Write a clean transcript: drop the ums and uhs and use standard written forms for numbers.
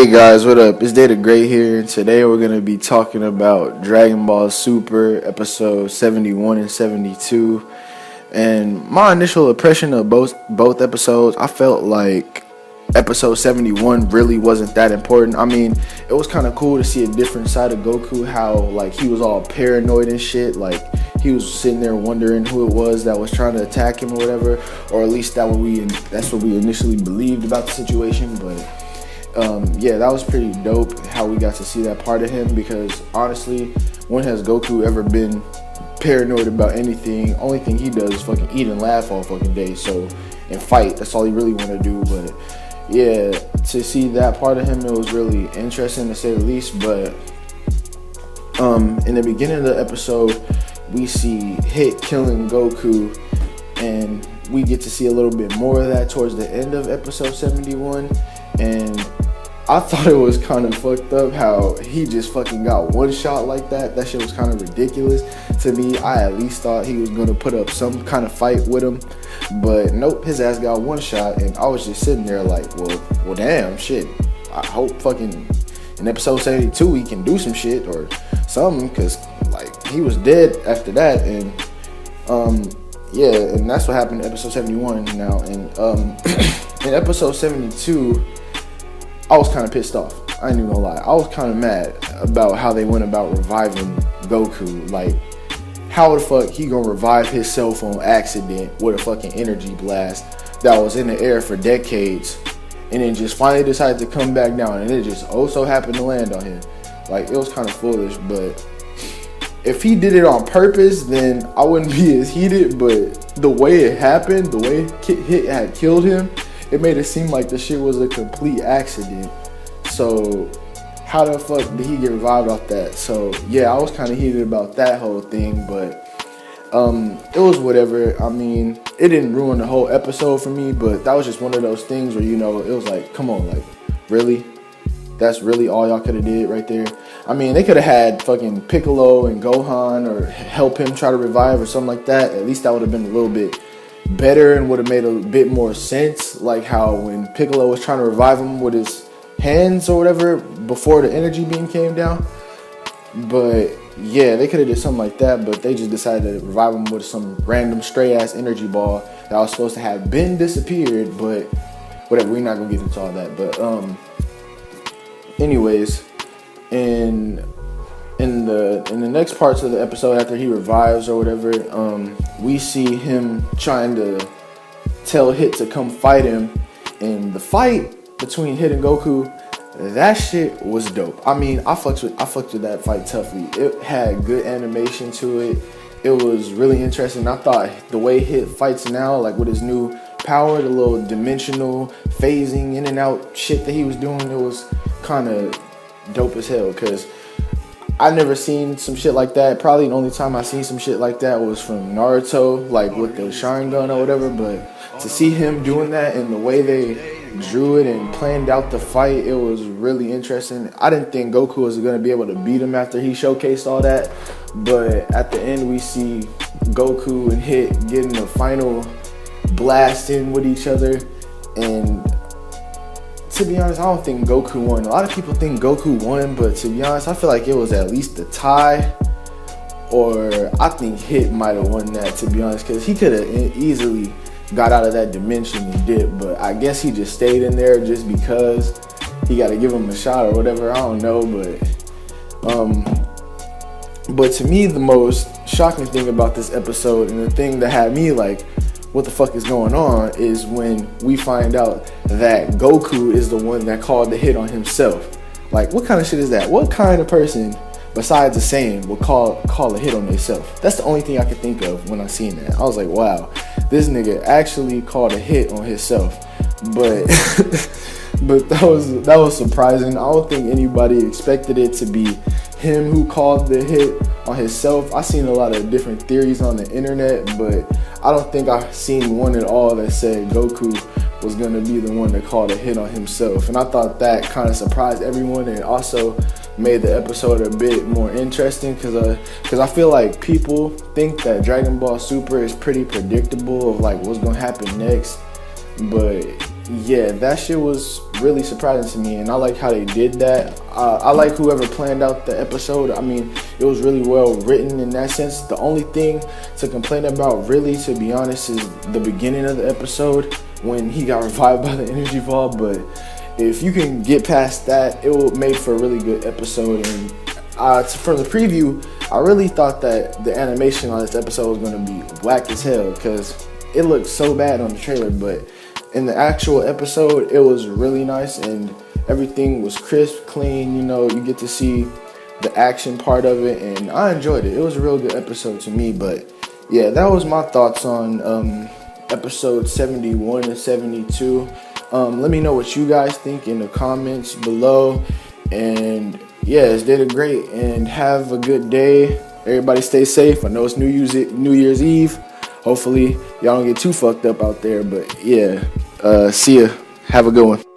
Hey guys, what up? It's Data Gray here, and today we're going to be talking about Dragon Ball Super episode 71 and 72. And my initial impression of both episodes, I felt like episode 71 really wasn't that important. I mean, it was kind of cool to see a different side of Goku, how like he was all paranoid and shit, like he was sitting there wondering who it was that was trying to attack him or whatever, or at least that's what we initially believed about the situation. But yeah, that was pretty dope how we got to see that part of him, because honestly, when has Goku ever been paranoid about anything? Only thing he does is fucking eat and laugh all fucking day, and fight. That's all he really want to do. But yeah, to see that part of him, it was really interesting to say the least. But in the beginning of the episode, we see Hit killing Goku, and we get to see a little bit more of that towards the end of episode 71. And I thought it was kind of fucked up how he just fucking got one shot like that. That shit was kind of ridiculous to me. I at least thought he was going to put up some kind of fight with him. But nope, his ass got one shot. And I was just sitting there like, well damn, shit. I hope fucking in episode 72 he can do some shit or something. Because like he was dead after that. And yeah, and that's what happened in episode 71 now. And in episode 72, I was kind of pissed off. I ain't even gonna lie. I was kind of mad about how they went about reviving Goku. Like, how the fuck he gonna revive himself on accident with a fucking energy blast that was in the air for decades, and then just finally decided to come back down, and it just so happened to land on him. Like, it was kind of foolish. But if he did it on purpose, then I wouldn't be as heated. But the way it happened, the way Hit had killed him, it made it seem like the shit was a complete accident. So how the fuck did he get revived off that? So yeah, I was kind of heated about that whole thing, but it was whatever. I mean, it didn't ruin the whole episode for me, but that was just one of those things where, you know, it was like, come on, like, really? That's really all y'all could have did right there? I mean, they could have had fucking Piccolo and Gohan or help him try to revive or something like that. At least that would have been a little bit better and would have made a bit more sense. Like how when Piccolo was trying to revive him with his hands or whatever before the energy beam came down. But yeah, they could have did something like that, but they just decided to revive him with some random stray ass energy ball that was supposed to have been disappeared. But whatever, we're not gonna get into all that. But anyways, in the next parts of the episode, after he revives or whatever, we see him trying to tell Hit to come fight him. And the fight between Hit and Goku, that shit was dope. I mean, I fucked with that fight toughly. It had good animation to it. It was really interesting. I thought the way Hit fights now, like with his new power, the little dimensional phasing in and out shit that he was doing, it was kind of dope as hell. Because I never seen some shit like that. Probably the only time I seen some shit like that was from Naruto, like with the Sharingan or whatever. But to see him doing that and the way they drew it and planned out the fight, it was really interesting. I didn't think Goku was going to be able to beat him after he showcased all that. But at the end, we see Goku and Hit getting the final blast in with each other. And to be honest, I don't think Goku won. A lot of people think Goku won, but to be honest, I feel like it was at least a tie. Or I think Hit might have won that, to be honest, because he could have easily got out of that dimension and dipped. But I guess he just stayed in there just because he got to give him a shot or whatever. I don't know, but to me, the most shocking thing about this episode, and the thing that had me like, what the fuck is going on, is when we find out that Goku is the one that called the hit on himself. Like, what kind of shit is that? What kind of person besides a Saiyan would call a hit on themselves? That's the only thing I could think of when I seen that. I was like, wow, this nigga actually called a hit on himself. But but that was surprising. I don't think anybody expected it to be him who called the hit on himself. I seen a lot of different theories on the internet, but I don't think I seen one at all that said Goku was going to be the one that called a hit on himself. And I thought that kind of surprised everyone, and also made the episode a bit more interesting, because I feel like people think that Dragon Ball Super is pretty predictable of like what's going to happen next. But Yeah, that shit was really surprising to me, and I like how they did that. I like whoever planned out the episode. I mean, it was really well written in that sense. The only thing to complain about, really, to be honest, is the beginning of the episode when he got revived by the energy ball. But if you can get past that, it will make for a really good episode. And from the preview, I really thought that the animation on this episode was going to be whack as hell because it looked so bad on the trailer, but in the actual episode, it was really nice and everything was crisp, clean. You know, you get to see the action part of it, and I enjoyed it. It was a real good episode to me. But yeah, that was my thoughts on episode 71 and 72. Let me know what you guys think in the comments below. And yeah, it's did great, and have a good day. Everybody stay safe. I know it's New Year's Eve. Hopefully y'all don't get too fucked up out there, but yeah, see ya. Have a good one.